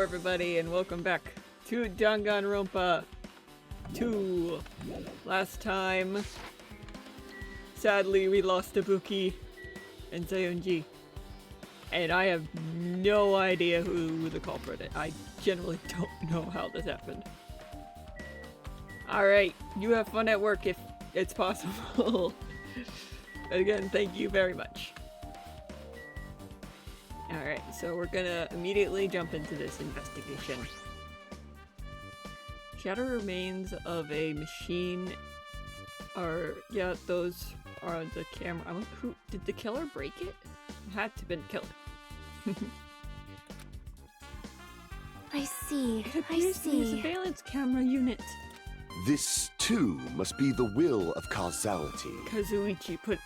everybody, and welcome back to DanganRonpa 2. Last time, sadly, we lost Ibuki and Sayonji. And I have no idea who the culprit is. I generally don't know how this happened. Alright, you have fun at work if it's possible. Again, thank you very much. Alright, so we're gonna immediately jump into this investigation. Shattered remains of a machine are, yeah, those are the camera. Who did the killer break it? It had to have been the killer. I see. It appears to be a surveillance camera unit. This, too, must be the will of causality. Kazuichi put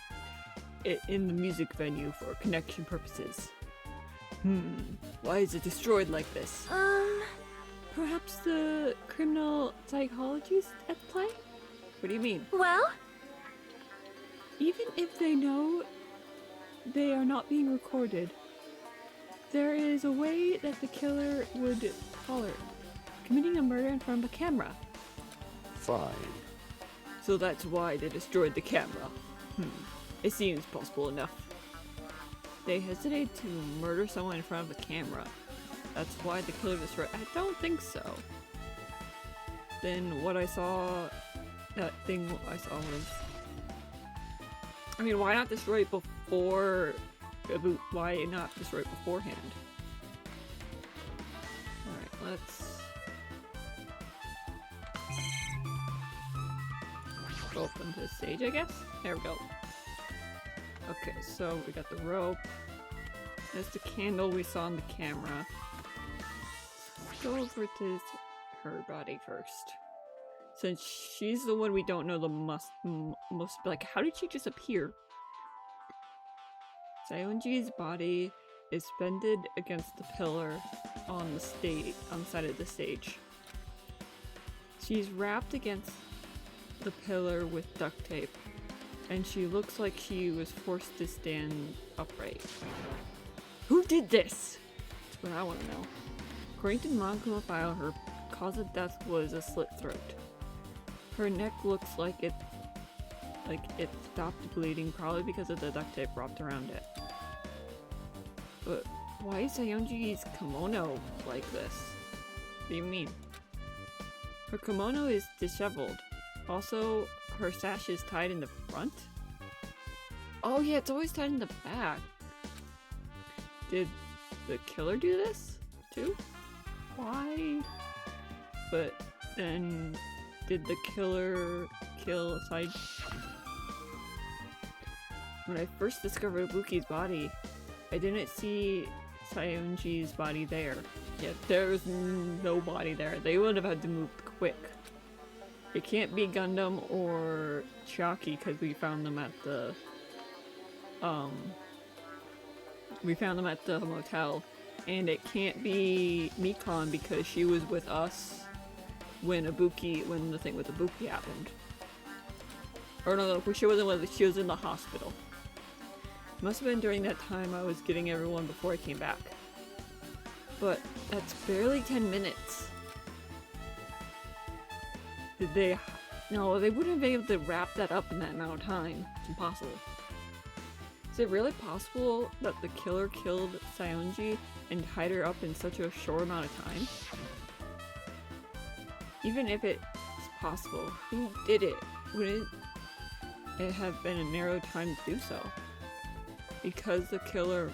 it in the music venue for connection purposes. Why is it destroyed like this? Perhaps the criminal psychology is at play? What do you mean? Well? Even if they know they are not being recorded, there is a way that the killer would tolerate committing a murder in front of a camera. Fine. So that's why they destroyed the camera. It seems possible enough. They hesitate to murder someone in front of a camera. That's why the killer destroyed. I don't think so. Then what I saw, that thing I saw was, I mean, why not destroy it before? Why not destroy it beforehand? All right, let's go open to the stage, I guess. There we go. Okay, so we got the rope. There's the candle we saw on the camera. Let's go over to her body first. Since she's the one we don't know the most, like, how did she just appear? Sayonji's body is suspended against the pillar on the stage, on the side of the stage. She's wrapped against the pillar with duct tape. And she looks like she was forced to stand upright. Who did this? That's what I want to know. According to the Monokuma file, her cause of death was a slit throat. Her neck looks like it stopped bleeding, probably because of the duct tape wrapped around it. But why is Sayonji's kimono like this? What do you mean? Her kimono is disheveled. Also, her sash is tied in the front? Oh yeah, it's always tied in the back. Did the killer do this too? Why? But then, did the killer kill Sai? When I first discovered Ibuki's body, I didn't see Sayonji's body there. Yet there was no body there. They would have had to move quick. It can't be Gundam or Chiaki because we found them at the motel, and it can't be Mikon because she was with us when the thing with Ibuki happened. Or no, she wasn't with us, she was in the hospital. It must have been during that time I was getting everyone before I came back. But that's barely 10 minutes. Did they? No, they wouldn't have been able to wrap that up in that amount of time. It's impossible. Is it really possible that the killer killed Sayonji and tied her up in such a short amount of time? Even if it's possible, who did it? Wouldn't it have been a narrow time to do so? Because the killer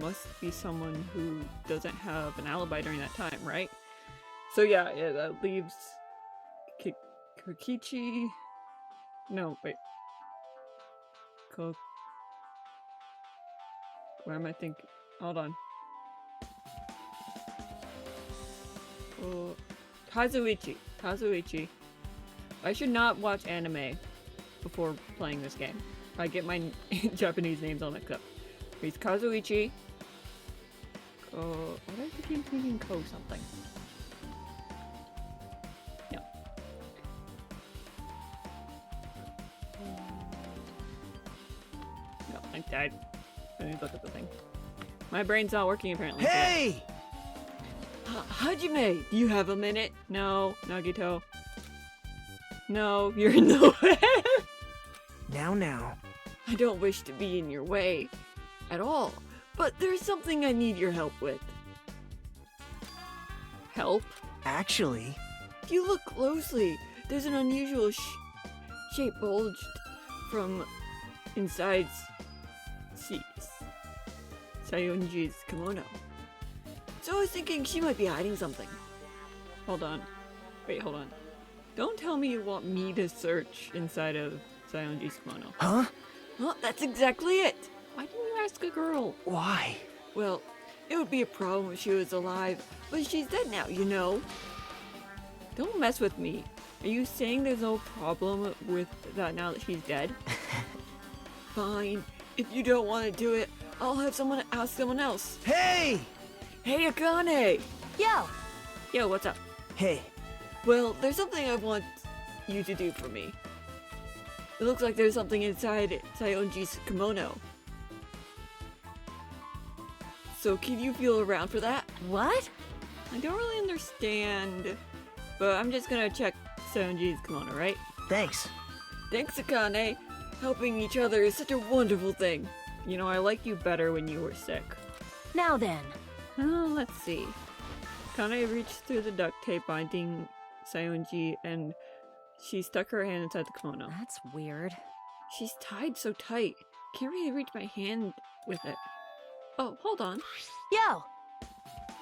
must be someone who doesn't have an alibi during that time, right? So yeah, that leaves Kokichi. No, wait. What am I thinking? Hold on. Oh, Kazuichi. I should not watch anime before playing this game. I get my Japanese names all mixed up. He's Kazuichi. What did I keep thinking? Ko something. Yeah. No, I died. Let me look at the thing. My brain's not working apparently. Hey! Hajime, do you have a minute? No, Nagito. No, you're in the way. Now. I don't wish to be in your way at all, but there's something I need your help with. Help? Actually, If you look closely, there's an unusual shape bulged from inside Sayonji's kimono. So I was thinking she might be hiding something. Hold on. Wait, hold on. Don't tell me you want me to search inside of Sayonji's kimono. huh? Well, that's exactly it. Why didn't you ask a girl? Why? Well, it would be a problem if she was alive, but she's dead now, you know. Don't mess with me. Are you saying there's no problem with that now that she's dead? Fine. If you don't want to do it, I'll have someone ask someone else. Hey! Hey, Akane! Yo! Yo, what's up? Hey, Well, there's something I want you to do for me. It looks like there's something inside Sayonji's kimono. So can you feel around for that? What? I don't really understand, but I'm just gonna check Sayonji's kimono, right? thanks. Thanks, Akane! Helping each other is such a wonderful thing. You know, I liked you better when you were sick. Now then. Let's see. Akane reached through the duct tape binding Sayonji and she stuck her hand inside the kimono. That's weird. She's tied so tight. Can't really reach my hand with it. Oh, hold on. Yo!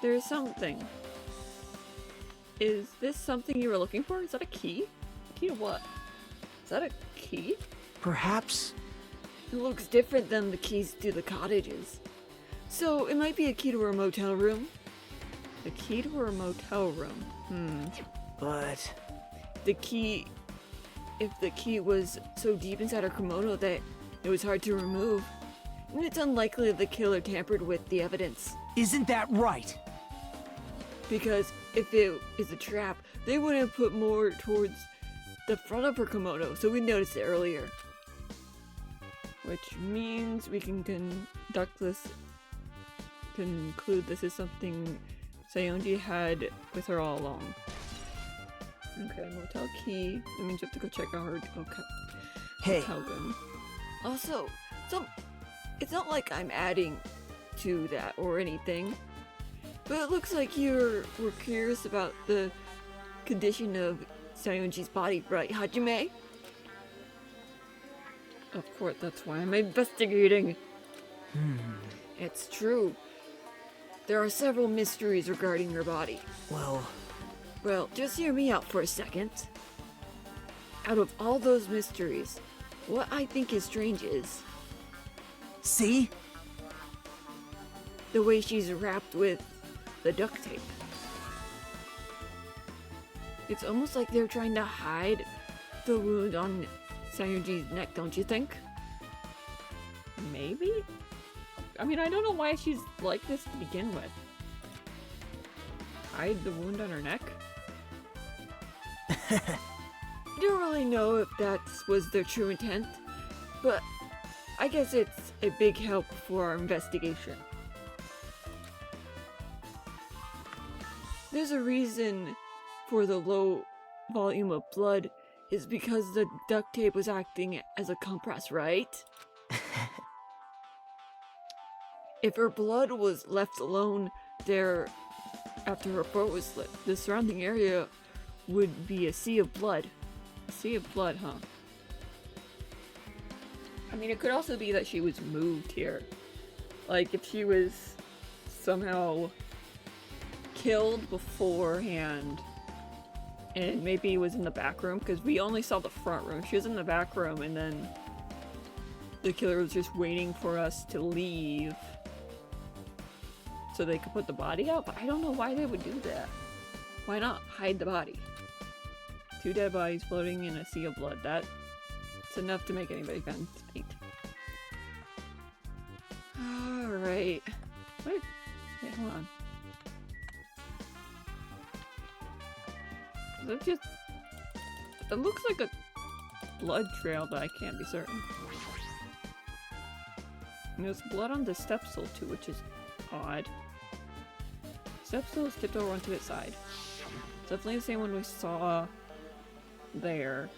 There's something. Is this something you were looking for? Is that a key? Key to what? Is that a key? Perhaps. It looks different than the keys to the cottages. So it might be a key to her motel room. The key to her motel room. But The key... If the key was so deep inside her kimono that it was hard to remove, then it's unlikely that the killer tampered with the evidence. isn't that right? Because if it is a trap, they would have put more towards the front of her kimono, so we noticed it earlier. Which means we can conclude this is something Sayonji had with her all along. Okay, motel key. That means you have to go check out her Hey, hotel room. Also, it's not like I'm adding to that or anything, but it looks like we're curious about the condition of Sayonji's body, right, Hajime? Of course, that's why I'm investigating. It's true. There are several mysteries regarding her body. Well, just hear me out for a second. Out of all those mysteries, what I think is strange is see? the way she's wrapped with the duct tape. It's almost like they're trying to hide the wound on Sayonji's neck, don't you think? Maybe? I mean, I don't know why she's like this to begin with. Hide the wound on her neck? I don't really know if that was their true intent, but I guess it's a big help for our investigation. There's a reason for the low volume of blood is because the duct tape was acting as a compress, right? If her blood was left alone there after her throat was slit, the surrounding area would be a sea of blood. A sea of blood, huh? I mean, it could also be that she was moved here. Like, if she was somehow killed beforehand, and maybe it was in the back room, because we only saw the front room. She was in the back room, and then the killer was just waiting for us to leave so they could put the body out, but I don't know why they would do that. Why not hide the body? Two dead bodies floating in a sea of blood. That's enough to make anybody faint. Alright. Wait, hold on. It looks like a blood trail, but I can't be certain. And there's blood on the step stool too, which is odd. Stepstool is tipped over onto its side. It's definitely the same one we saw there.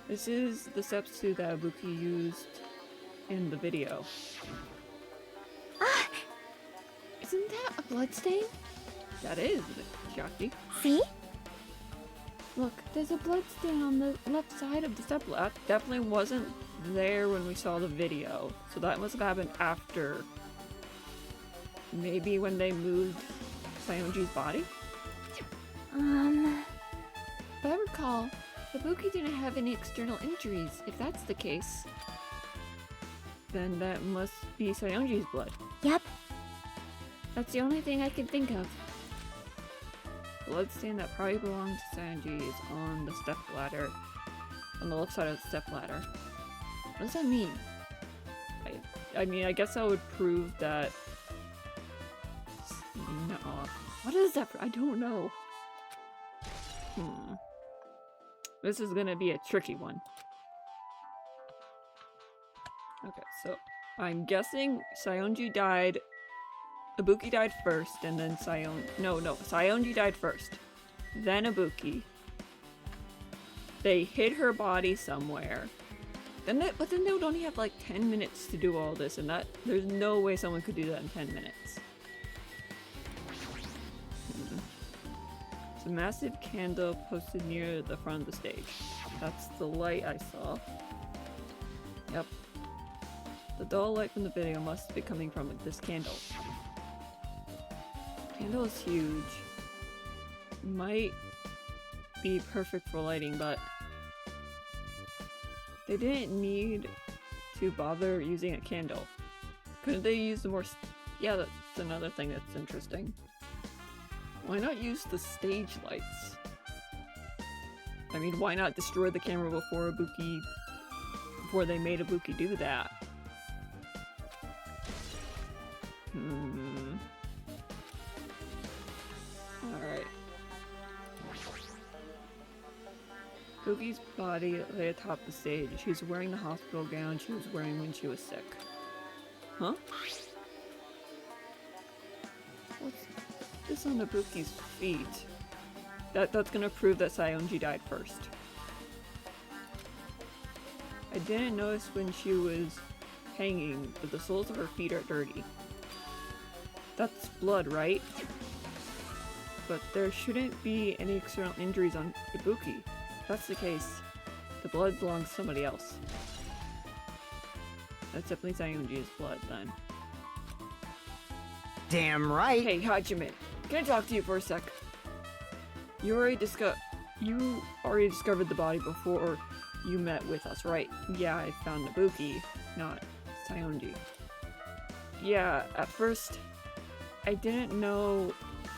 This is the stepstool that Ibuki used in the video. Isn't that a bloodstain? That is Jackie. See? Look, there's a bloodstain on the left side of the step. That definitely wasn't there when we saw the video. So that must have happened after. Maybe when they moved Sayonji's body? If I recall, Ibuki didn't have any external injuries. If that's the case, then that must be Sayonji's blood. Yep. That's the only thing I can think of. Bloodstain that probably belonged to Sayonji is on the step ladder. On the left side of the step ladder. What does that mean? I mean, I guess that would prove that... No. What is that? I don't know. This is gonna be a tricky one. Okay, so I'm guessing Sayonji died. Ibuki died first, and then Sayonji died first. Then Ibuki. They hid her body somewhere. But then they would only have like 10 minutes to do all this, and there's no way someone could do that in 10 minutes. It's a massive candle posted near the front of the stage. That's the light I saw. Yep. The dull light from the video must be coming from this candle. Candle is huge. Might be perfect for lighting, but they didn't need to bother using a candle. Couldn't they use the more... Yeah, that's another thing that's interesting. Why not use the stage lights? I mean, why not destroy the camera before they made Ibuki do that? Alright. Ibuki's body lay atop the stage. She's wearing the hospital gown she was wearing when she was sick. Huh? What's this on Ibuki's feet? That's gonna prove that Sayonji died first. I didn't notice when she was hanging, but the soles of her feet are dirty. That's blood, right? But there shouldn't be any external injuries on Ibuki. If that's the case, the blood belongs to somebody else. That's definitely Sayonji's blood, then. Damn right. Hey, Hajime, can I talk to you for a sec? You already discovered the body before you met with us, right? Yeah, I found Ibuki, not Sayonji. Yeah, at first, I didn't know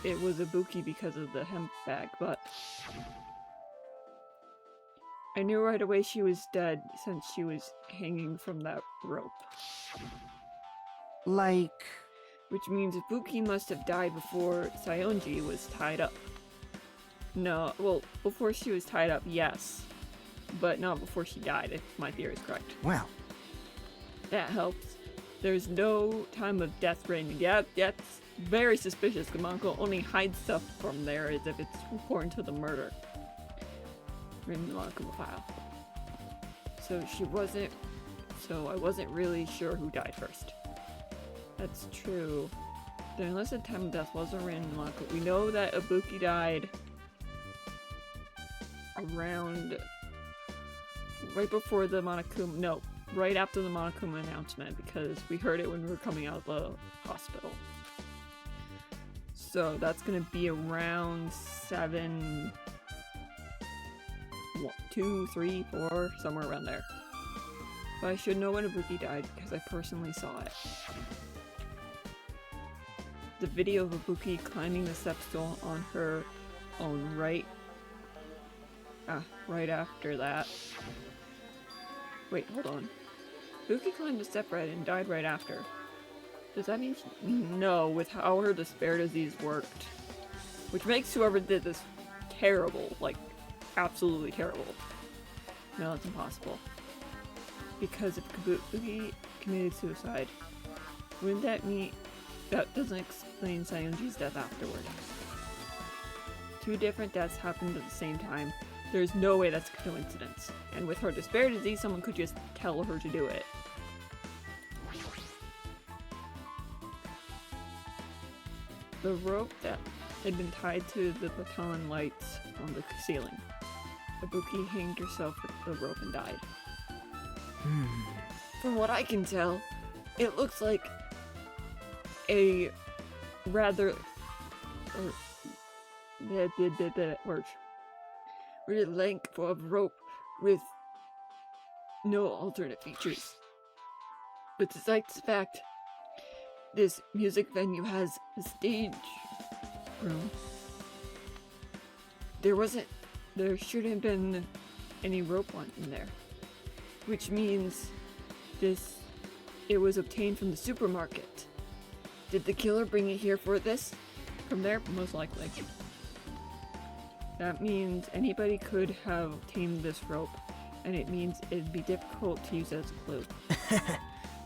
it was Ibuki because of the hemp bag, but I knew right away she was dead since she was hanging from that rope. Like... Which means Ibuki must have died before Sayonji was tied up. No, well, before she was tied up, yes. But not before she died, if my theory is correct. Well. That helps. There's no time of death written. Yeah, that's very suspicious. Kamanko only hides stuff from there as if it's important to the murder. Written in the Monokuma file. So I wasn't really sure who died first. That's true. Then unless the time of death wasn't written in the Monokuma, we know that Ibuki died around right before the Monokuma, no, right after the Monokuma announcement, because we heard it when we were coming out of the hospital. So that's gonna be around 7, 2, 3, 4, somewhere around there. But I should know when Ibuki died because I personally saw it. The video of Ibuki climbing the stepstool on her own right after that. Wait, hold on. Ibuki climbed the step right and died right after. Does that mean no, with how her despair disease worked. Which makes whoever did this terrible, like, absolutely terrible. No, it's impossible. Because if Ibuki committed suicide, wouldn't that mean that doesn't explain Sayonji's death afterward. 2 different deaths happened at the same time. There's no way that's a coincidence. And with her despair disease, someone could just tell her to do it. The rope that had been tied to the baton lights on the ceiling. Ibuki hanged herself with the rope and died. From what I can tell, it looks like a rather really length of rope with no alternate features. But besides the fact, this music venue has a stage room. There shouldn't have been any rope on in there. Which means it was obtained from the supermarket. Did the killer bring it here for this? From there? Most likely. That means anybody could have obtained this rope, and it means it'd be difficult to use as a clue.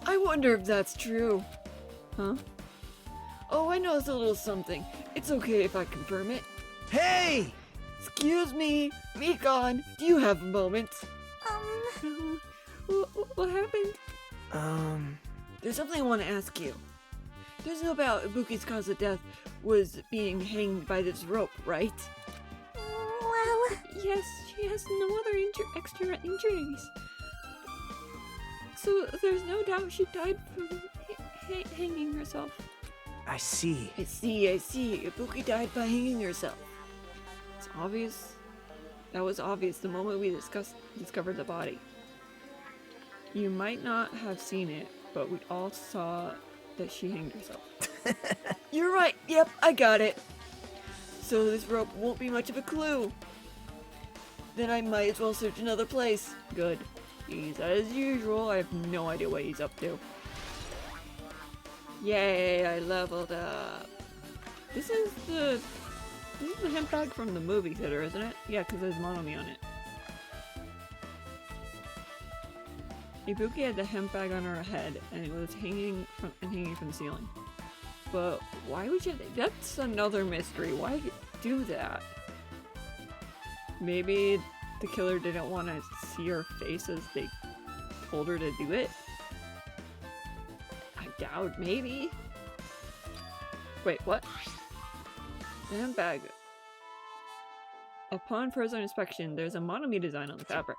I wonder if that's true. Huh? Oh, I know it's a little something. It's okay if I confirm it. Hey! Excuse me, Mikon, do you have a moment? What happened? There's something I want to ask you. There's no doubt Ibuki's cause of death was being hanged by this rope, right? Well, Yes, she has no other extra injuries. So there's no doubt she died from hanging herself. I see. I see. Ibuki died by hanging herself. It's obvious. That was obvious the moment we discovered the body. You might not have seen it, but we all saw that she hanged herself. You're right. Yep, I got it. So this rope won't be much of a clue. Then I might as well search another place. Good. He's as usual. I have no idea what he's up to. Yay, I leveled up. This is the hemp bag from the movie theater, isn't it? Yeah, because there's Monomi on it. Ibuki had the hemp bag on her head, and it was hanging from the ceiling. But why would you? That's another mystery. Why do that? Maybe the killer didn't want to see her face as they told her to do it. I doubt. Maybe. Wait, what? The hemp bag. Upon further inspection, there's a Monomi design on the fabric.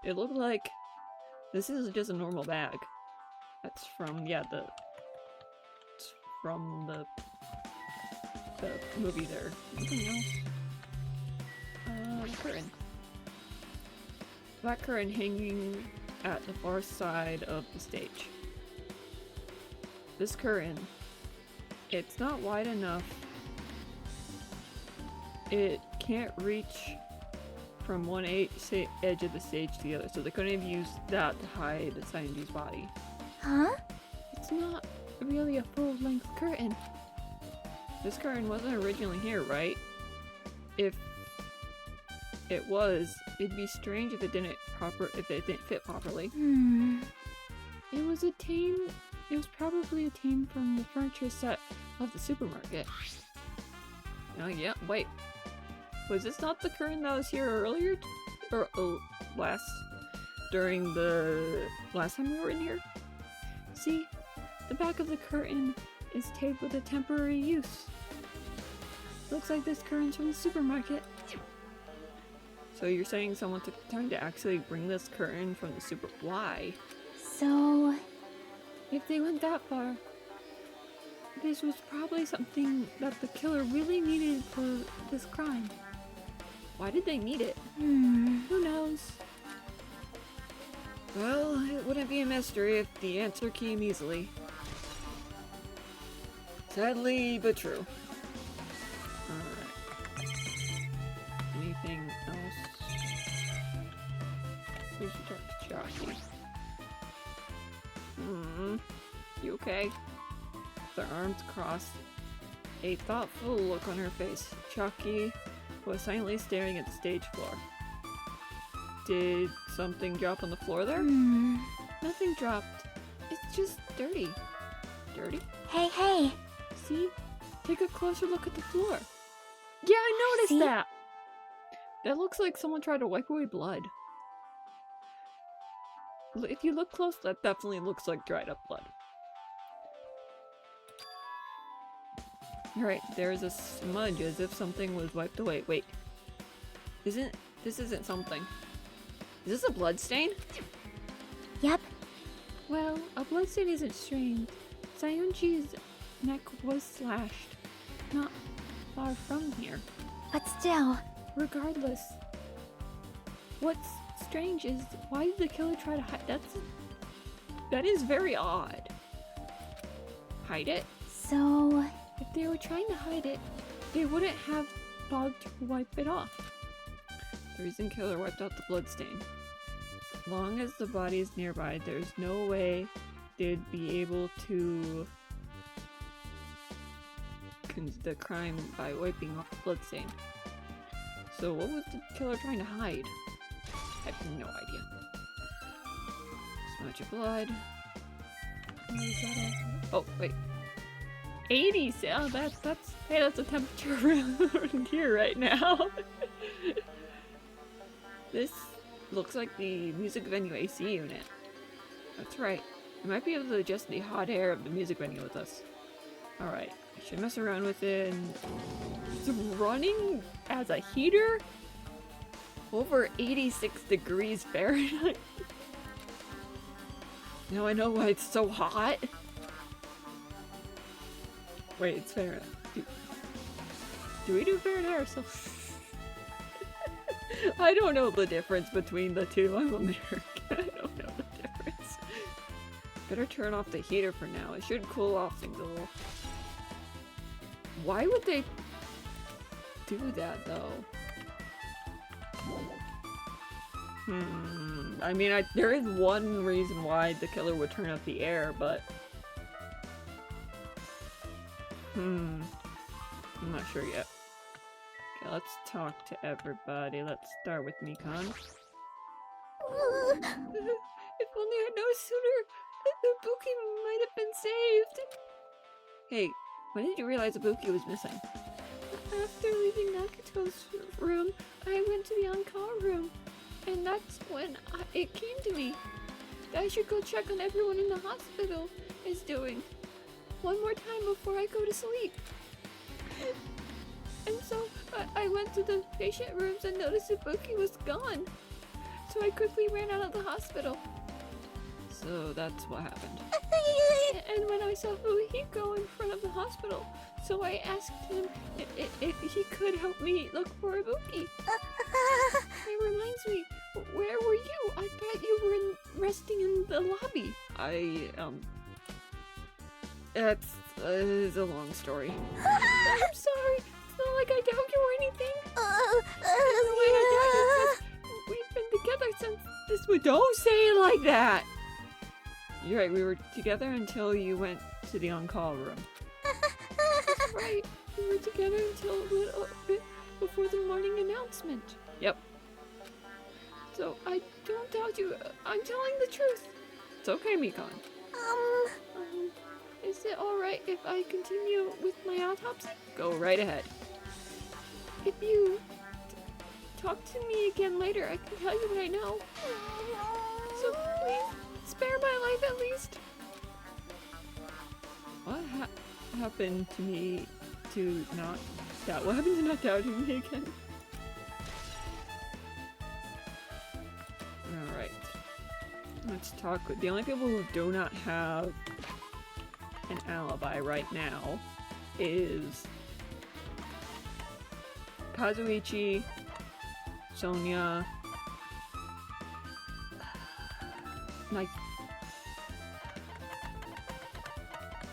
It looked like this is just a normal bag. That's from, yeah, it's from the movie there. Anything else? The curtain. That curtain hanging at the far side of the stage. This curtain, it's not wide enough. It can't reach from one edge of the stage to the other, so they couldn't have used that to hide Sayonji's body. huh? It's not really a full-length curtain. This curtain wasn't originally here, right? If it was, it'd be strange if it didn't fit properly. It was probably obtained from the furniture set of the supermarket. Oh yeah, wait. Was this not the curtain that was here earlier? Or during the last time we were in here? See, the back of the curtain is taped with a temporary use. Looks like this curtain's from the supermarket. So you're saying someone took the time to actually bring this curtain from the Why? So, If they went that far, this was probably something that the killer really needed for this crime. Why did they need it? Who knows? Well, it wouldn't be a mystery if the answer came easily. Sadly, but true. Alright. Anything else? We should talk to Jockey. You okay? With her arms crossed, a thoughtful look on her face, Chucky was silently staring at the stage floor. Did something drop on the floor there? Nothing dropped. It's just dirty. dirty? Hey. See? Take a closer look at the floor. Yeah, I noticed See? that! That looks like someone tried to wipe away blood. If you look close, that definitely looks like dried up blood. Alright, there's a smudge as if something was wiped away. Wait. This isn't something. Is this a blood stain? Yep. Well, a bloodstain isn't strange. Sayonji's neck was slashed. Not far from here. But still. Regardless. What's strange is, why did the killer try to hide? That is very odd. Hide it? So... If they were trying to hide it, they wouldn't have bothered to wipe it off. The reason killer wiped out the bloodstain. As long as the body is nearby, there's no way they'd be able to the crime by wiping off the bloodstain. So what was the killer trying to hide? I have no idea. Smudge of blood. What is that? Oh, wait. 80! Oh, that's a temperature around here right now. This looks like the music venue AC unit. That's right. We might be able to adjust the hot air of the music venue with us. Alright, I should mess around with it and... It's running as a heater? Over 86 degrees Fahrenheit. Now I know why it's so hot. Wait, it's Fahrenheit. Do we do Fahrenheit ourselves? I don't know the difference between the two. I'm American. I don't know the difference. Better turn off the heater for now. It should cool off things a little. Why would they do that though? I mean, there is one reason why the killer would turn off the air, but... I'm not sure yet. Okay, let's talk to everybody. Let's start with Mikan. If only I'd known sooner, Ibuki might have been saved. Hey, when did you realize Ibuki was missing? After leaving Nakato's room, I went to the on-call room. And that's when it came to me. I should go check on everyone in the hospital is doing. One more time before I go to sleep. And so I went to the patient rooms and noticed Ibuki was gone. So I quickly ran out of the hospital. So that's what happened. And when I saw Fujiko in front of the hospital, so I asked him if he could help me look for Ibuki. It reminds me, where were you? I thought you were resting in the lobby. It's a long story. I'm sorry. It's not like I doubt you or anything. The way I doubt you, 'cause we've been together since this was. Don't say it like that. You're right. We were together until you went to the on-call room. That's right. We were together until a little bit before the morning announcement. Yep. So I don't doubt you. I'm telling the truth. It's okay, Mikan. Is it alright if I continue with my autopsy? Go right ahead. If you talk to me again later, I can tell you what I know. So please, spare my life at least. What happened to me to not doubt? What happened to not doubting me again? Alright. Let's talk. The only people who do not have an alibi right now is Kazuichi, Sonia, like,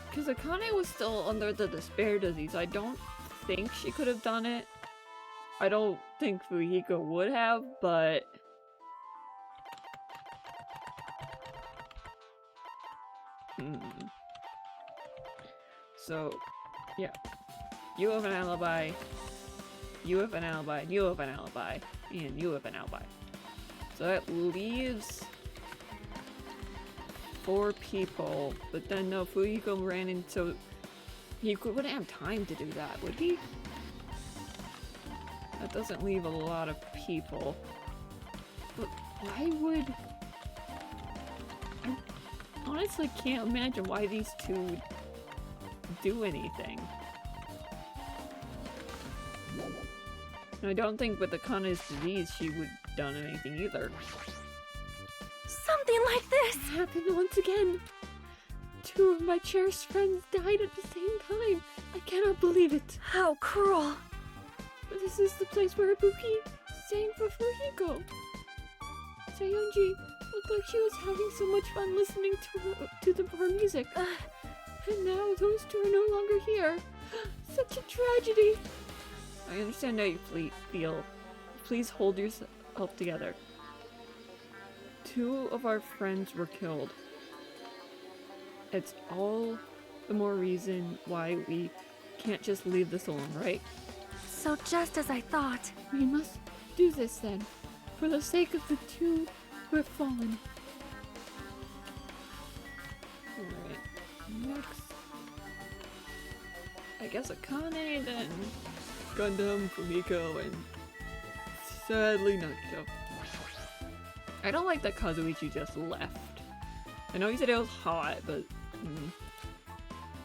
because Akane was still under the despair disease. I don't think she could have done it. I don't think Fujiko would have, but so, yeah. You have an alibi, you have an alibi, you have an alibi, and you have an alibi. So that leaves 4 people, but then no, Fuyiko ran in, so he wouldn't have time to do that, would he? That doesn't leave a lot of people. But why would... I honestly can't imagine why these two would do anything. And I don't think with the Kana's disease she would have done anything either. Something like this! It happened once again! 2 of my cherished friends died at the same time! I cannot believe it! How cruel! But this is the place where Ibuki sang for Fujiko! Sayonji looked like she was having so much fun listening to her music. And now those 2 are no longer here! Such a tragedy! I understand how you feel. Please hold yourself together. 2 of our friends were killed. It's all the more reason why we can't just leave this alone, right? So just as I thought. We must do this then, for the sake of the 2 who have fallen. Alright, next. I guess Akane, then Gundam, Fumiko, and sadly Nagito. I don't like that Kazuichi just left. I know he said it was hot, but...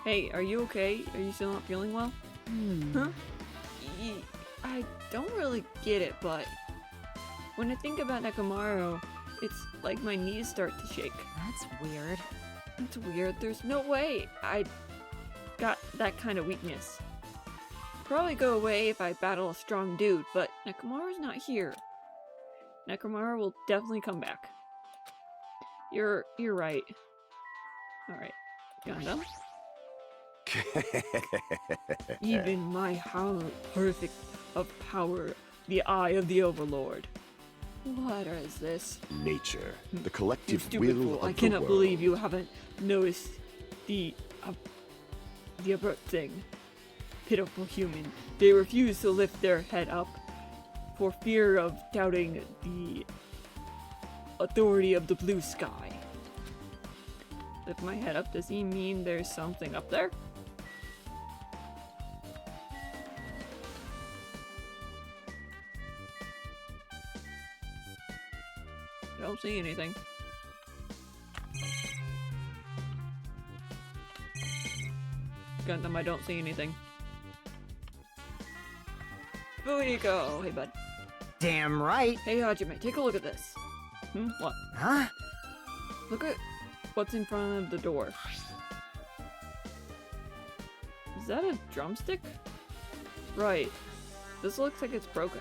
Hey, are you okay? Are you still not feeling well? Huh? I don't really get it, but... When I think about Nekomaru, it's like my knees start to shake. That's weird. It's weird. There's no way I got that kind of weakness. Probably go away if I battle a strong dude, but Nekomaru's not here. Nekomaru will definitely come back. You're right. Alright. Gundam? Even my how perfect of power, the eye of the Overlord. What is this? Nature, the You collective stupid will fool. of I the cannot world. believe you haven't noticed the abrupt thing. Pitiful human. They refuse to lift their head up for fear of doubting the authority of the blue sky. Lift my head up, does he mean there's something up there? I don't see anything. Gundam, I don't see anything. Fuyiko! Hey, bud. Damn right. Hey, Hajime, take a look at this. What? Huh? Look at what's in front of the door. Is that a drumstick? Right. This looks like it's broken.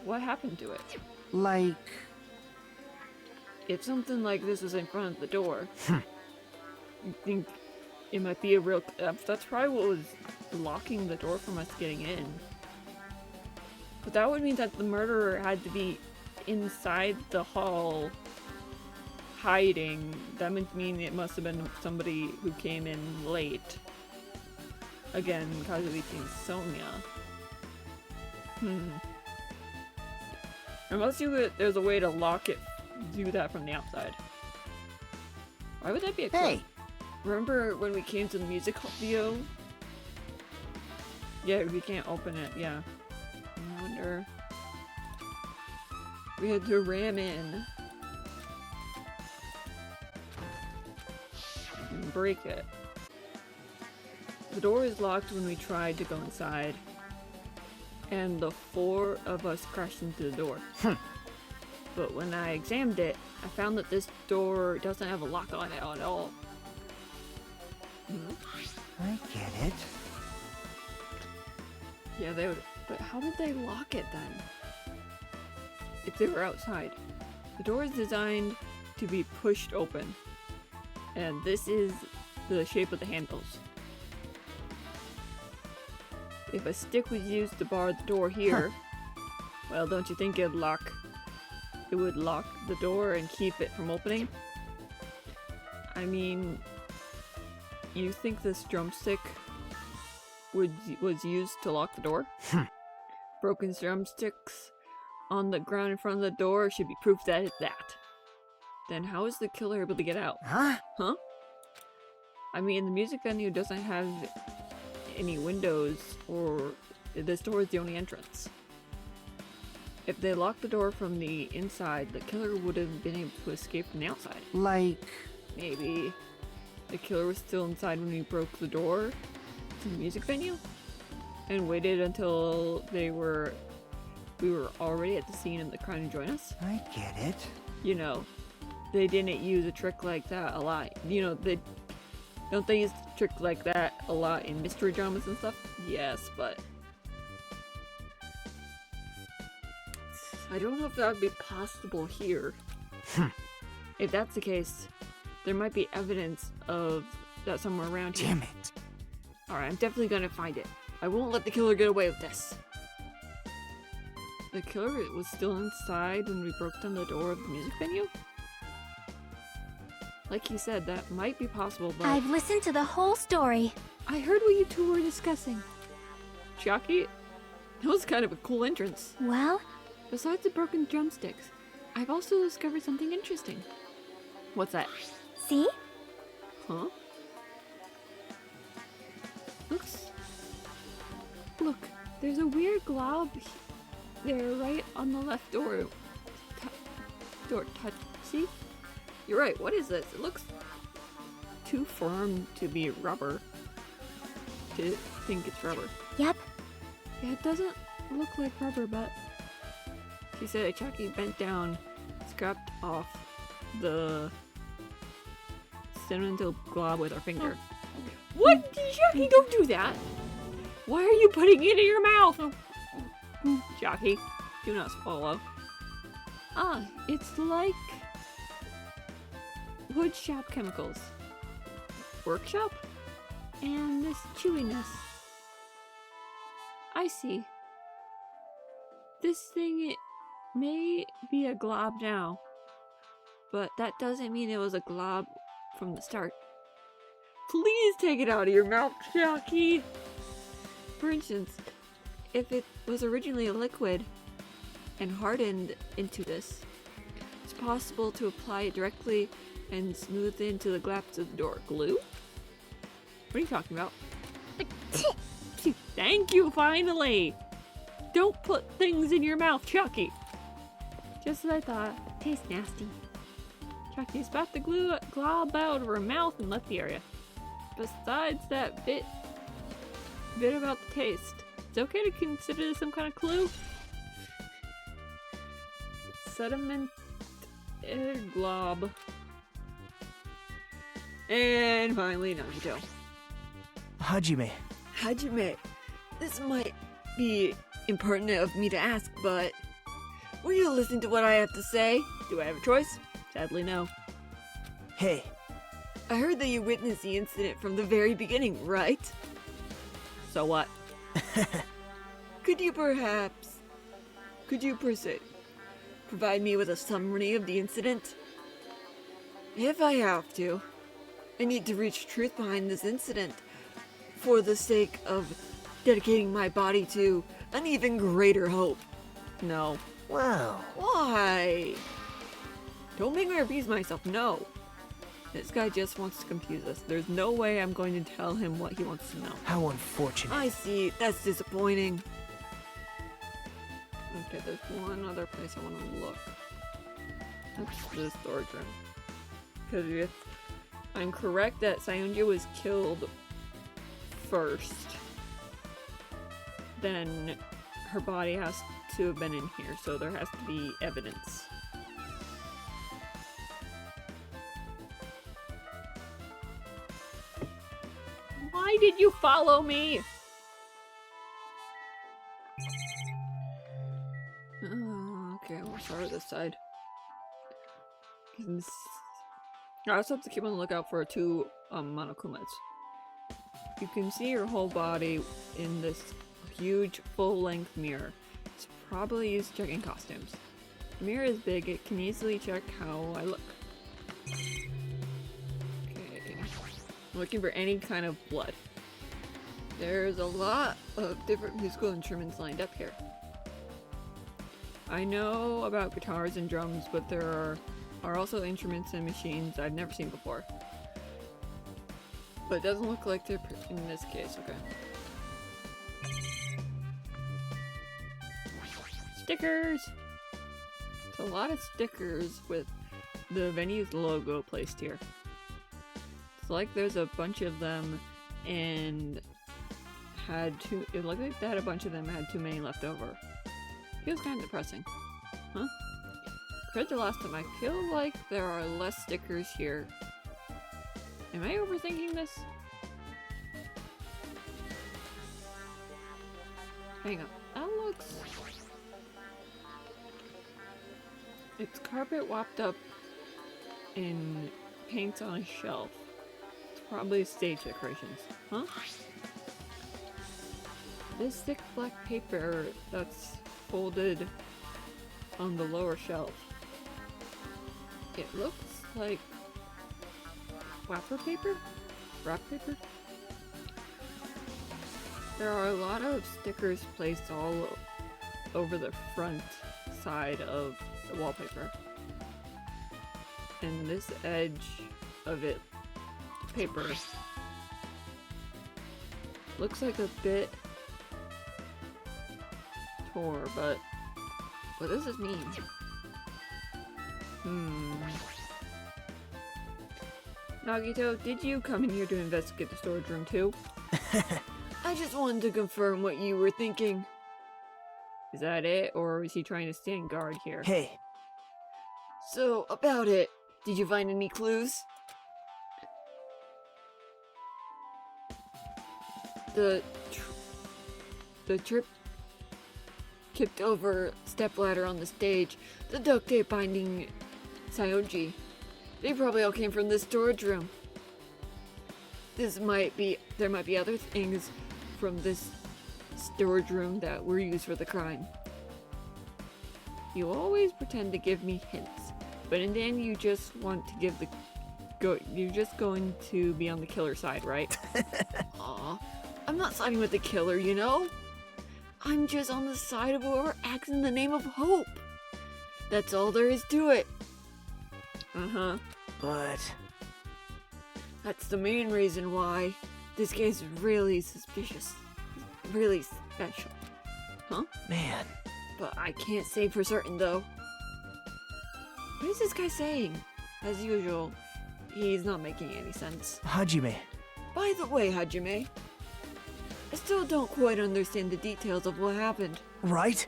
What happened to it? Like... If something like this is in front of the door, you think it might be a real... that's probably what was blocking the door from us getting in. But that would mean that the murderer had to be inside the hall hiding. That would mean it must have been somebody who came in late. Again, Kazuichi and Sonia. Unless there's a way to lock it, do that from the outside. Why would that be a clue? Hey! Remember when we came to the music video? Yeah, we can't open it, yeah. I wonder... We had to ram in. And break it. The door is locked when we tried to go inside. And the 4 of us crashed into the door. But when I examined it, I found that this door doesn't have a lock on it at all. I get it. Yeah, they would. But how did they lock it then? If they were outside. The door is designed to be pushed open. And this is the shape of the handles. If a stick was used to bar the door here, well, don't you think it would lock the door and keep it from opening? I mean, you think this drumstick was used to lock the door? Broken drumsticks on the ground in front of the door should be proof that it's that. then how is the killer able to get out? Huh? Huh? I mean, the music venue doesn't have any windows, or this door is the only entrance. If they locked the door from the inside, the killer would have been able to escape from the outside. Like... Maybe the killer was still inside when we broke the door to the music venue and waited until we were already at the scene of the crime to join us. I get it. You know, they didn't use a trick like that a lot. You know, they use a trick like that a lot in mystery dramas and stuff? Yes, but I don't know if that would be possible here. If that's the case, there might be evidence of that somewhere around here. Damn it. Alright, I'm definitely gonna find it. I won't let the killer get away with this. The killer was still inside when we broke down the door of the music venue? Like he said, that might be possible, but I've listened to the whole story. I heard what you two were discussing. Chiaki, that was kind of a cool entrance. Well, Besides the broken drumsticks, I've also discovered something interesting. What's that? see? Huh? Look, there's a weird glob there right on the left door. Touch. See? You're right, what is this? It looks too firm to be rubber. To think it's rubber. Yep. Yeah, it doesn't look like rubber, but... She said Chucky bent down, scraped off the sentimental glob with her finger. What? Chucky, don't do that! Why are you putting it in your mouth? Chucky, do not swallow. Ah, it's like... wood shop chemicals. Workshop? And this chewiness. I see. This thing, it may be a glob now, but that doesn't mean it was a glob from the start. Please take it out of your mouth, Chucky! For instance, if it was originally a liquid and hardened into this, it's possible to apply it directly and smooth into the glass of the door. Glue? What are you talking about? Thank you, finally! Don't put things in your mouth, Chucky! Just as I thought. Tastes nasty. Chucky spat the glob out of her mouth and left the area. Besides that bit about the taste, it's okay to consider this some kind of clue? Sediment glob. And finally, Nagito. Hajime, this might be impertinent of me to ask, but will you listen to what I have to say? Do I have a choice? Sadly, no. Hey. I heard that you witnessed the incident from the very beginning, right? So what? Could you per se, provide me with a summary of the incident? If I have to, I need to reach truth behind this incident for the sake of dedicating my body to an even greater hope. No. Wow. Why? Don't make me repeat myself, no. This guy just wants to confuse us. There's no way I'm going to tell him what he wants to know. How unfortunate. I see, that's disappointing. Okay, there's one other place I want to look. That's the storage room. Because if I'm correct that Sayonja was killed first, then her body has to have been in here, so there has to be evidence. Why did you follow me? Okay, we'll start with this side. I also have to keep on the lookout for two Monokumas. You can see your whole body in this huge full-length mirror. It's probably used to check in costumes. The mirror is big, it can easily check how I look. Okay. I'm looking for any kind of blood. There's a lot of different musical instruments lined up here. I know about guitars and drums, but there are are also instruments and machines I've never seen before. But it doesn't look like they're in this case, okay. Stickers! It's a lot of stickers with the venue's logo placed here. It's like there's a bunch of them and it looked like they had a bunch of them and had too many left over. Feels kind of depressing. Huh? Compared to last time, I feel like there are less stickers here. Am I overthinking this? Hang on. That looks... It's carpet wrapped up in paint on a shelf. It's probably stage decorations. Huh? This thick black paper that's folded on the lower shelf. It looks like wrapper paper? Wrap paper? There are a lot of stickers placed all over the front side of the wallpaper. And this edge of it, paper, looks like a bit tore, but what does this mean? Nagito, did you come in here to investigate the storage room too? I just wanted to confirm what you were thinking. Is that it, or is he trying to stand guard here? Hey. So, about it, did you find any clues? The trip tipped over stepladder on the stage, the duct tape binding Sayonji. They probably all came from this storage room. There might be other things from this storage room that were used for the crime. You always pretend to give me hints, but in the end you just want to give you're just going to be on the killer side, right? Aw, I'm not siding with the killer, you know? I'm just on the side of whoever acts in the name of hope. That's all there is to it. Uh-huh. But... That's the main reason why this case is really suspicious. Really special. Huh? Man. But I can't say for certain, though. What is this guy saying? As usual, he's not making any sense. Hajime. By the way, Hajime, I still don't quite understand the details of what happened. Right?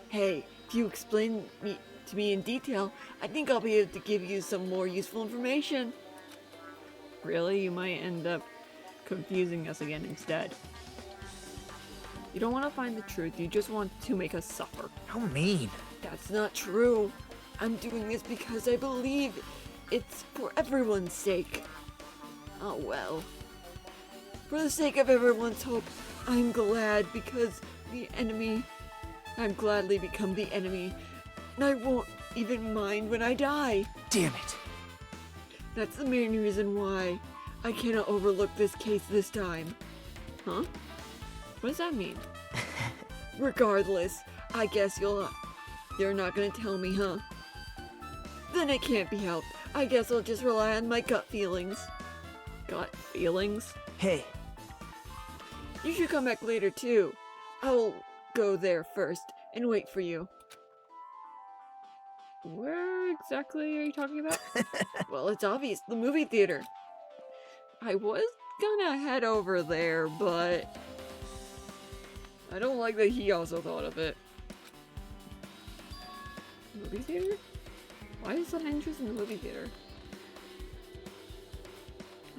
Hey, if you explain to me in detail, I think I'll be able to give you some more useful information. Really? You might end up confusing us again instead. You don't want to find the truth, you just want to make us suffer. How mean. That's not true. I'm doing this because I believe it's for everyone's sake. Oh well. For the sake of everyone's hope, I'm glad because I'm gladly become the enemy, and I won't even mind when I die. Damn it. That's the main reason why I cannot overlook this case this time. Huh? What does that mean? Regardless, I guess you're not gonna tell me, huh? Then it can't be helped. I guess I'll just rely on my gut feelings. Gut feelings? Hey. You should come back later too. I'll go there first and wait for you. Where exactly are you talking about? Well, it's obvious, the movie theater. I was gonna head over there, but I don't like that he also thought of it. Movie theater? Why is that interest in the movie theater?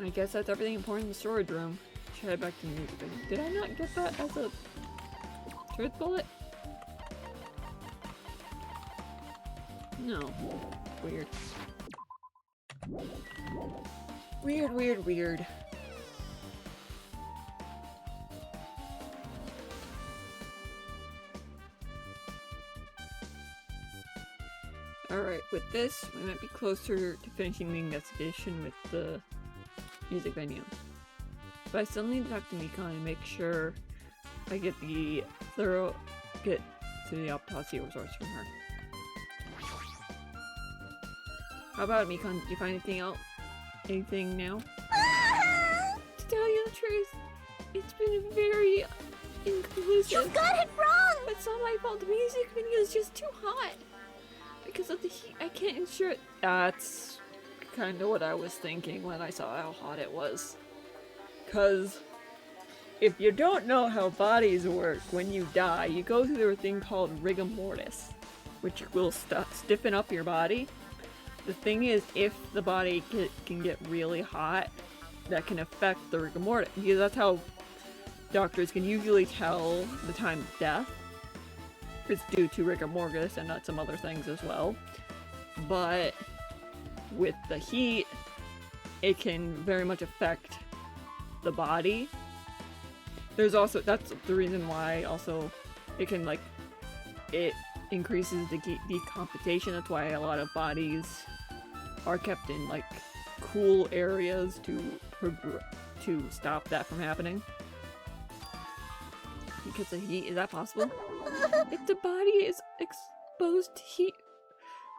I guess that's everything important in the storage room. Should head back to the music venue. Did I not get that as a truth bullet? No. Weird. Weird, weird, weird. Alright, with this, we might be closer to finishing the investigation with the music venue. But I still need to talk to Mikan and make sure I get to the autopsy results from her. How about Mikon? Did you find anything else? Anything now? To tell you the truth, it's been very inconclusive. You got it wrong! It's not my fault. The music video is just too hot. Because of the heat, I can't ensure it. That's kind of what I was thinking when I saw how hot it was. Because if you don't know how bodies work, when you die, you go through a thing called rigor mortis, which will stiffen up your body. The thing is, if the body can get really hot, that can affect the rigor mortis, because that's how doctors can usually tell the time of death. It's due to rigor mortis and not some other things as well. But with the heat, it can very much affect the body. There's also, that's the reason why also it can it increases the decompensation. That's why a lot of bodies are kept in cool areas to stop that from happening. Because of heat, is that possible? If the body is exposed to heat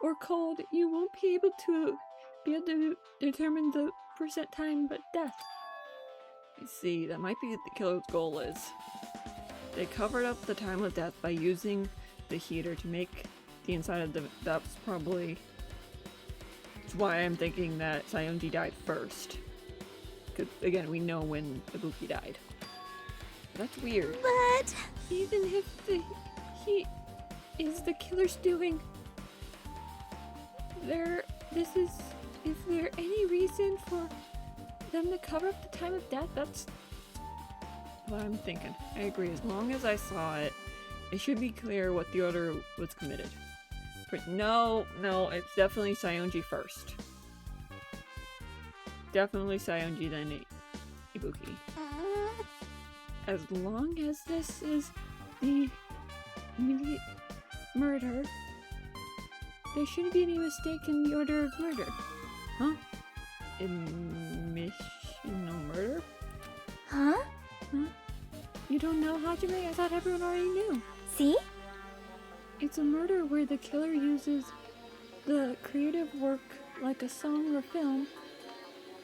or cold, you won't be able to determine the percent time but death. You see, that might be what the killer's goal is. They covered up the time of death by using the heater to make the inside of the... That's probably why I'm thinking that Saionji died first. Because, again, we know when Ibuki died. That's weird. But... Even if the heat is the killer's doing, is there any reason for them to cover up the time of death? That's what I'm thinking. I agree. As long as I saw it, it should be clear what the order was committed. But no, it's definitely Saionji first. Definitely Saionji, then Ibuki. As long as this is the immediate murder, there shouldn't be any mistake in the order of murder. Huh? Admissional murder? Huh? Huh? You don't know, Hajime? I thought everyone already knew. See? It's a murder where the killer uses the creative work, like a song or film,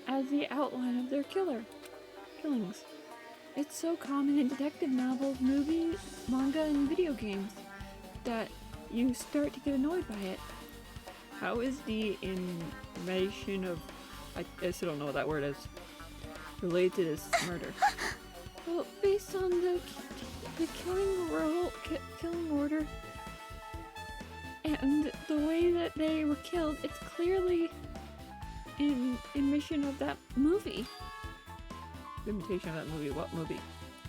as the outline of their killings. It's so common in detective novels, movies, manga, and video games that you start to get annoyed by it. How is the invasion of... I still don't know what that word is. Related to this murder? Well, based on the killing order and the way that they were killed, it's clearly an imitation of that movie. Imitation of that movie. What movie?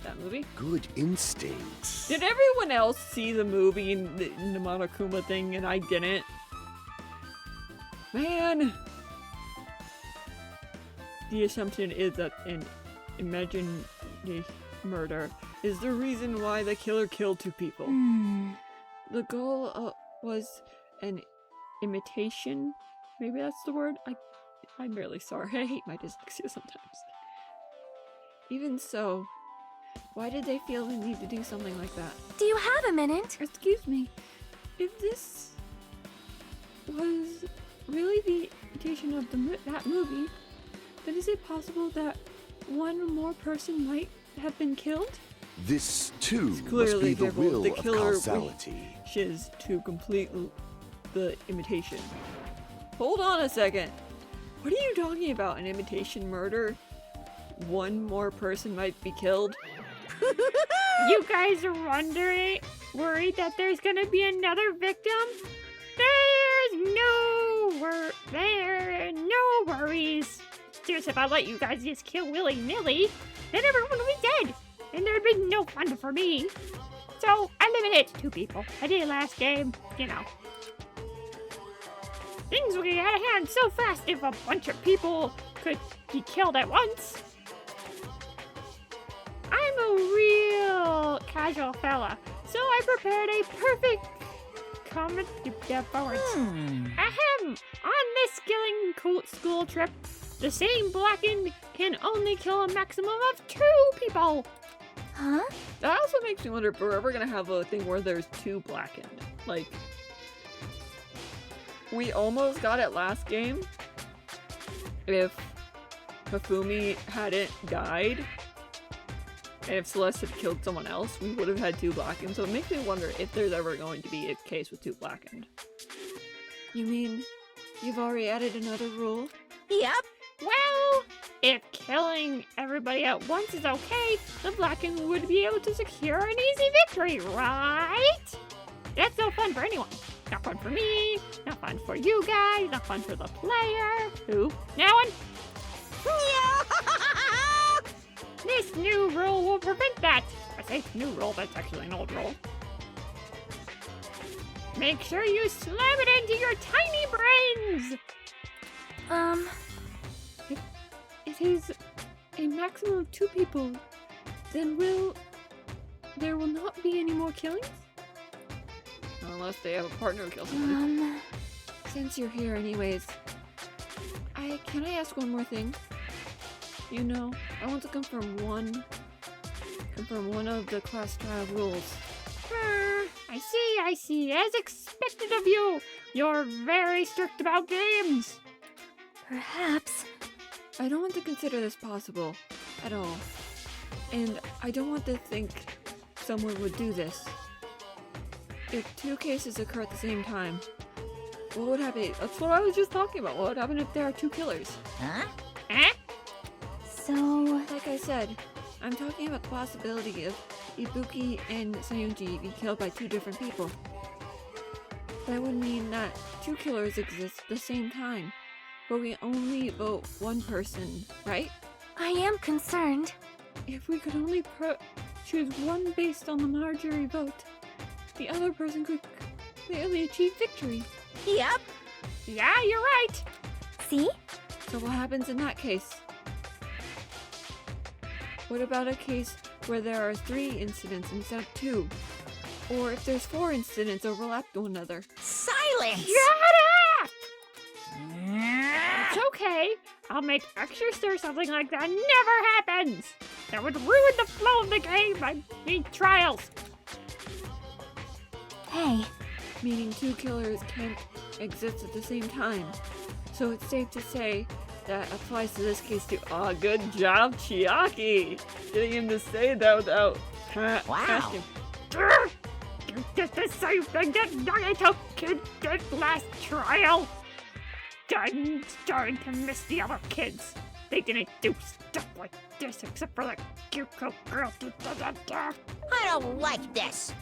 That movie? Good instincts. Did everyone else see the movie in the Monokuma thing and I didn't? Man! The assumption is that an imagined murder is the reason why the killer killed two people. The goal was an imitation. Maybe that's the word? I'm really sorry. I hate my dyslexia sometimes. Even so, why did they feel the need to do something like that? Do you have a minute? Excuse me. If this was really the imitation of that movie, then is it possible that one more person might have been killed? This, too, must Clearly be the will the of killer causality. wishes to complete the imitation. Hold on a second. What are you talking about? An imitation murder? One more person might be killed? You guys are worried that there's gonna be another victim? There's no worries. Just if I let you guys just kill willy-nilly, then everyone would be dead, and there'd be no fun for me. So I limit it to 2 people. I did it last game, you know. Things will get out of hand so fast if a bunch of people could be killed at once. I'm a real casual fella, so I prepared a perfect comment forward. Ahem! On this killing school trip, the same blackened can only kill a maximum of 2 people. Huh? That also makes me wonder if we're ever gonna have a thing where there's 2 blackened. Like, We almost got it last game. If Hifumi hadn't died, and if Celeste had killed someone else, we would have had 2 blackened. So it makes me wonder if there's ever going to be a case with 2 blackened. You mean you've already added another rule? Yep. Well, if killing everybody at once is okay, the blackened would be able to secure an easy victory, right? That's no fun for anyone. Not fun for me, not fun for you guys, not fun for the player. Who? No one? This new rule will prevent that. I say new rule, that's actually an old rule. Make sure you slam it into your tiny brains! If it is a maximum of 2 people, then there will not be any more killings? Unless they have a partner who kills someone. Since you're here anyways, Can I ask one more thing? You know, I want to confirm one of the class trial rules. I see. As expected of you, you're very strict about games. perhaps. I don't want to consider this possible at all. And I don't want to think someone would do this. If 2 cases occur at the same time, what would happen? That's what I was just talking about. What would happen if there are 2 killers? Huh? Eh? So, Like I said, I'm talking about the possibility of Ibuki and Sayunji be killed by 2 different people. That would mean that 2 killers exist at the same time, but we only vote 1 person, right? I am concerned. If we could only choose 1 based on the majority vote, the other person could clearly achieve victory. Yep. Yeah, you're right. See? So what happens in that case? What about a case where there are 3 incidents instead of 2? Or if there's 4 incidents overlapped one another? Silence! Shut up! It's okay. I'll make extra sure something like that never happens. That would ruin the flow of the game. I need trials. Hey, Meaning 2 killers can't exist at the same time. So it's safe to say that applies to this case too. Aw, good job, Chiaki! Getting him to say that without asking. Just the same thing that Nagato kid did last trial. I'm starting to miss the other kids. They didn't do stuff like this except for that cute girl. I don't like this.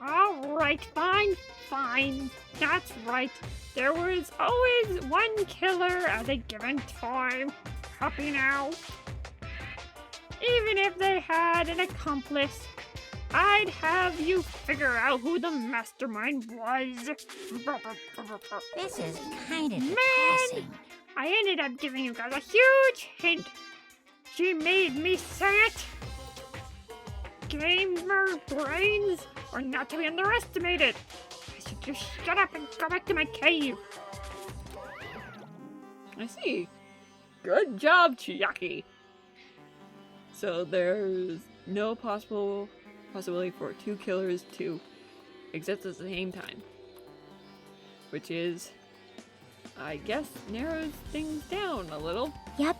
Alright, fine. That's right. There was always 1 killer at a given time. Copy now. Even if they had an accomplice, I'd have you figure out who the mastermind was. This is kind of Man! depressing. I ended up giving you guys a huge hint. She made me say it. Gamer brains are not to be underestimated. I should just shut up and go back to my cave. I see. Good job, Chiaki! So there's no possibility for 2 killers to exist at the same time. Which is, I guess, narrows things down a little. Yep.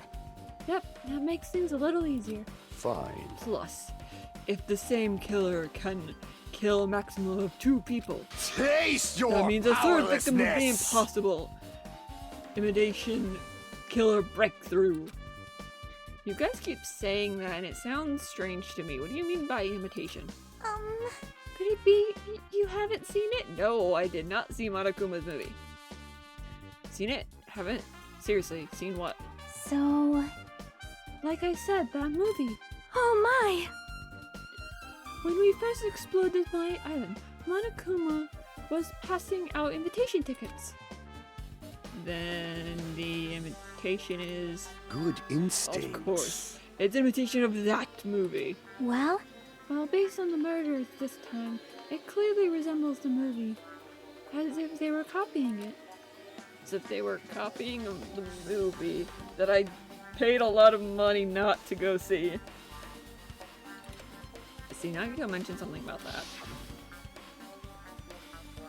Yep, that makes things a little easier. Fine. Plus, if the same killer can kill a maximum of 2 people, Taste your that means a 3rd victim would be powerlessness! impossible. Imitation killer breakthrough. You guys keep saying that and it sounds strange to me. What do you mean by imitation? Could it be you haven't seen it? No, I did not see Marakuma's movie. Seen it? Haven't? Seriously, seen what? So, Like I said, that movie. oh my. When we first explored this my island, Monokuma was passing out invitation tickets. Then the invitation is... Good instinct. Of course. It's imitation of that movie. Well, Well, based on the murders this time, it clearly resembles the movie. As if they were copying it. As if they were copying the movie that I paid a lot of money not to go see. See, now you gotta mention something about that.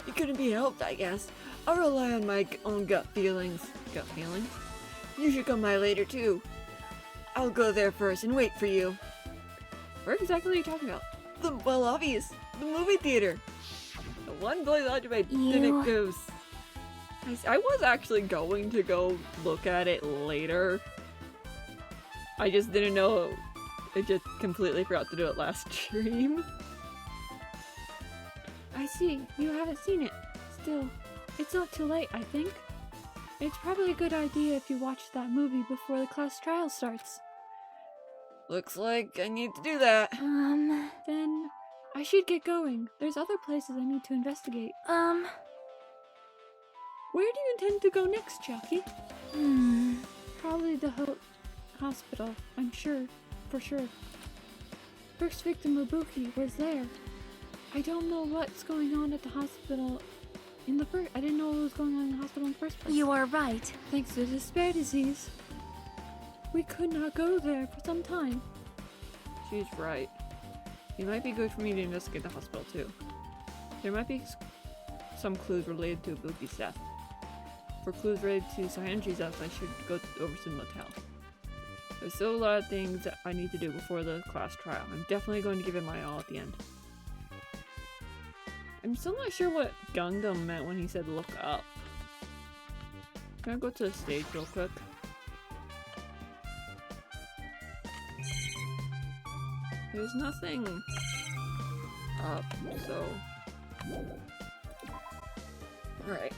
It couldn't be helped, I guess. I'll rely on my own gut feelings. Gut feelings? You should come by later, too. I'll go there first and wait for you. Where exactly are you talking about? Well, obvious. The movie theater. The one place I didn't go. I was actually going to go look at it later. I just didn't know. I just completely forgot to do it last stream. I see. You haven't seen it. Still, it's not too late, I think. It's probably a good idea if you watch that movie before the class trial starts. Looks like I need to do that. Then I should get going. There's other places I need to investigate. Where do you intend to go next, Jackie? Probably the hospital, I'm sure. For sure. First victim Ibuki was there. I don't know what's going on at the hospital I didn't know what was going on in the hospital in the first place. You are right. Thanks to the despair disease, we could not go there for some time. She's right. It might be good for me to investigate the hospital too. There might be some clues related to Ibuki's death. For clues related to Sayanji's death, I should go over to the motel. There's still a lot of things that I need to do before the class trial. I'm definitely going to give it my all at the end. I'm still not sure what Gundam meant when he said look up. Can I go to the stage real quick? There's nothing up, so... Alright.